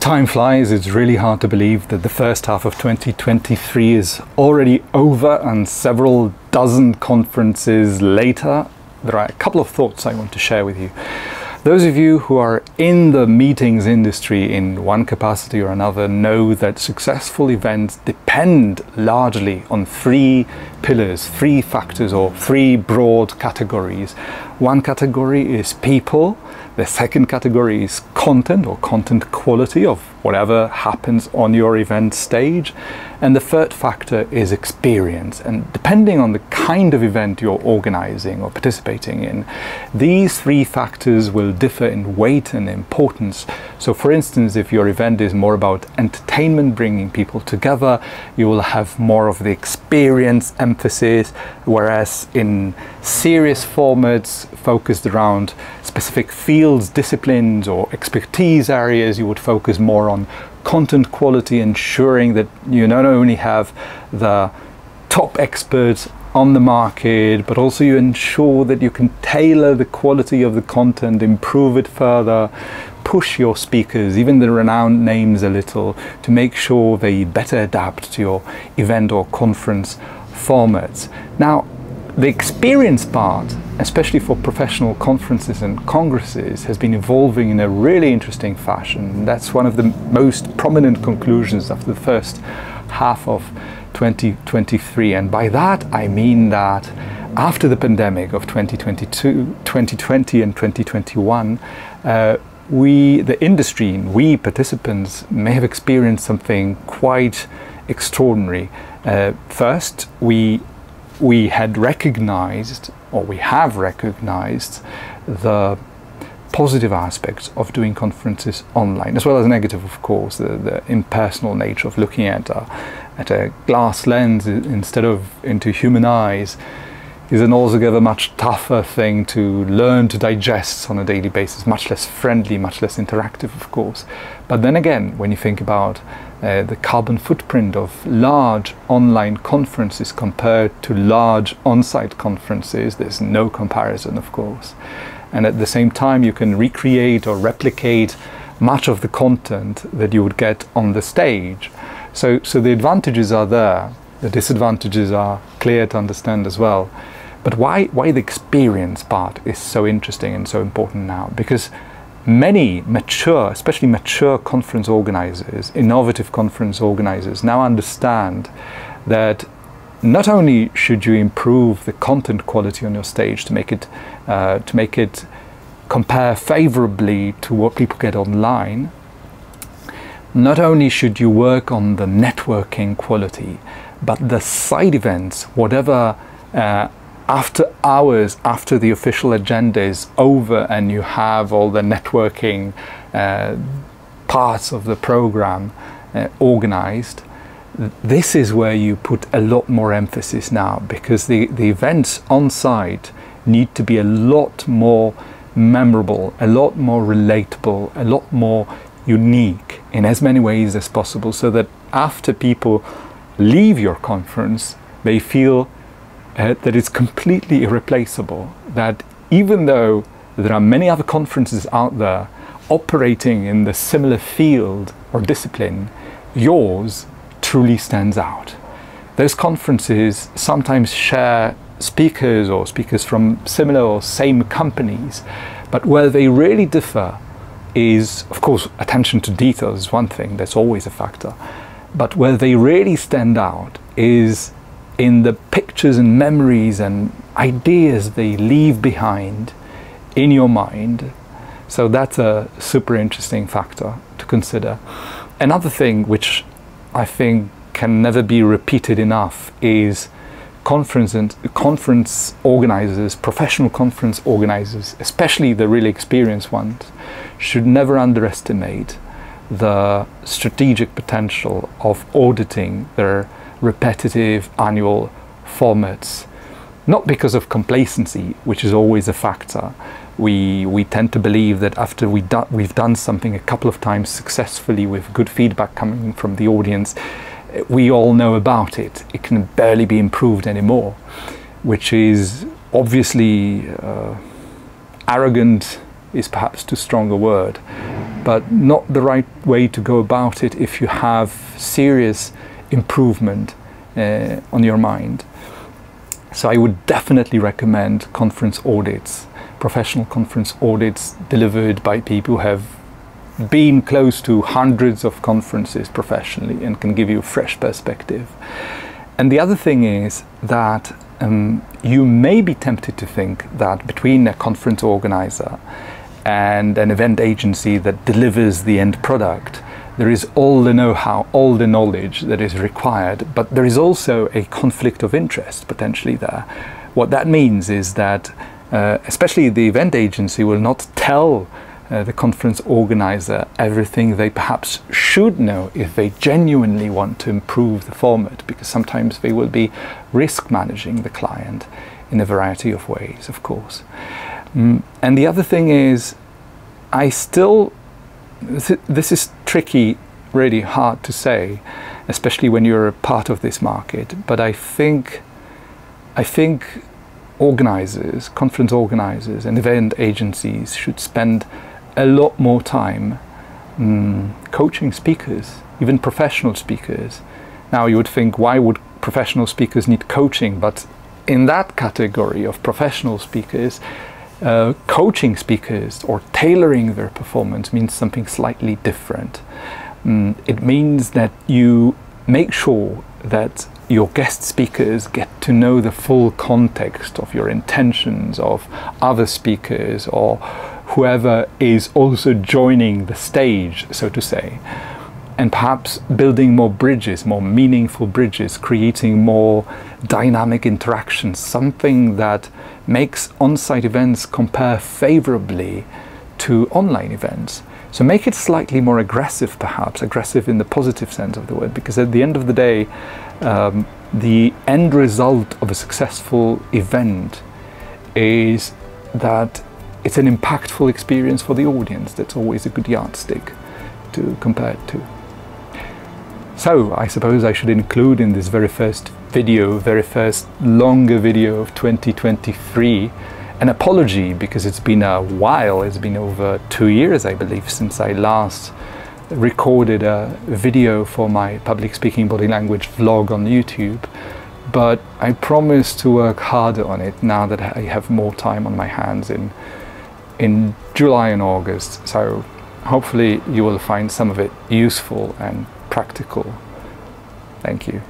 Time flies. It's really hard to believe that the first half of 2023 is already over, and several dozen conferences later, there are a couple of thoughts I want to share with you. Those of you who are in the meetings industry in one capacity or another know that successful events depend largely on three pillars, three factors, or three broad categories. One category is people. The second category is content or content quality of whatever happens on your event stage. And the third factor is experience. And depending on the kind of event you're organizing or participating in, these three factors will differ in weight and importance. So for instance, if your event is more about entertainment, bringing people together, you will have more of the experience emphasis, whereas in serious formats focused around specific fields, disciplines, or expertise areas, you would focus more on content quality, ensuring that you not only have the top experts on the market, but also you ensure that you can tailor the quality of the content, improve it further, push your speakers, even the renowned names, a little to make sure they better adapt to your event or conference formats. Now, the experience part, especially for professional conferences and congresses, has been evolving in a really interesting fashion. That's one of the most prominent conclusions of the first half of 2023. And by that, I mean that after the pandemic of 2020 and 2021, the industry, we participants, may have experienced something quite extraordinary. First, we had recognized, or we have recognized, the positive aspects of doing conferences online, as well as negative, of course. The impersonal nature of looking at a glass lens instead of into human eyes is an altogether much tougher thing to learn to digest on a daily basis, much less friendly, much less interactive, of course. But then again, when you think about the carbon footprint of large online conferences compared to large on-site conferences, there's no comparison, of course. And at the same time, you can recreate or replicate much of the content that you would get on the stage. So the advantages are there. The disadvantages are clear to understand as well. But why the experience part is so interesting and so important now? Because many mature, especially mature conference organizers, innovative conference organizers, now understand that not only should you improve the content quality on your stage to make it compare favorably to what people get online, not only should you work on the networking quality, but the side events, whatever after hours, after the official agenda is over and you have all the networking parts of the program organized, this is where you put a lot more emphasis now, because the events on site need to be a lot more memorable, a lot more relatable, a lot more unique in as many ways as possible, so that after people leave your conference, they feel that it's completely irreplaceable, that even though there are many other conferences out there operating in the similar field or discipline, yours truly stands out. Those conferences sometimes share speakers or speakers from similar or same companies, but where they really differ is, of course, attention to detail is one thing, that's always a factor, but where they really stand out is in the pictures and memories and ideas they leave behind in your mind. So that's a super interesting factor to consider. Another thing which I think can never be repeated enough is conference organizers, professional conference organizers, especially the really experienced ones, should never underestimate the strategic potential of auditing their repetitive annual formats. Not because of complacency, which is always a factor. We tend to believe that after we've done something a couple of times successfully with good feedback coming from the audience, we all know about it. It can barely be improved anymore, which is obviously arrogant is perhaps too strong a word. but not the right way to go about it if you have serious improvement on your mind. So I would definitely recommend conference audits, professional conference audits delivered by people who have been close to hundreds of conferences professionally and can give you a fresh perspective. And the other thing is that you may be tempted to think that between a conference organizer and an event agency that delivers the end product, there is all the know-how, all the knowledge that is required, but there is also a conflict of interest potentially there. What that means is that especially the event agency will not tell the conference organizer everything they perhaps should know if they genuinely want to improve the format, because sometimes they will be risk managing the client in a variety of ways, of course. And the other thing is, this is tricky, really hard to say, especially when you're a part of this market, but I think organizers, conference organizers and event agencies should spend a lot more time coaching speakers, even professional speakers. Now you would think, why would professional speakers need coaching? But in that category of professional speakers, coaching speakers or tailoring their performance means something slightly different. It means that you make sure that your guest speakers get to know the full context of your intentions, of other speakers or whoever is also joining the stage, so to say, and perhaps building more bridges, more meaningful bridges, creating more dynamic interactions, something that makes on-site events compare favorably to online events. So make it slightly more aggressive, perhaps, aggressive in the positive sense of the word, because at the end of the day, the end result of a successful event is that it's an impactful experience for the audience. That's always a good yardstick to compare it to. So I suppose I should include in this very first longer video of 2023, an apology, because it's been a while. It's been over 2 years, I believe, since I last recorded a video for my public speaking body language vlog on YouTube. But I promise to work harder on it now that I have more time on my hands in July and August. So hopefully you will find some of it useful and practical. Thank you.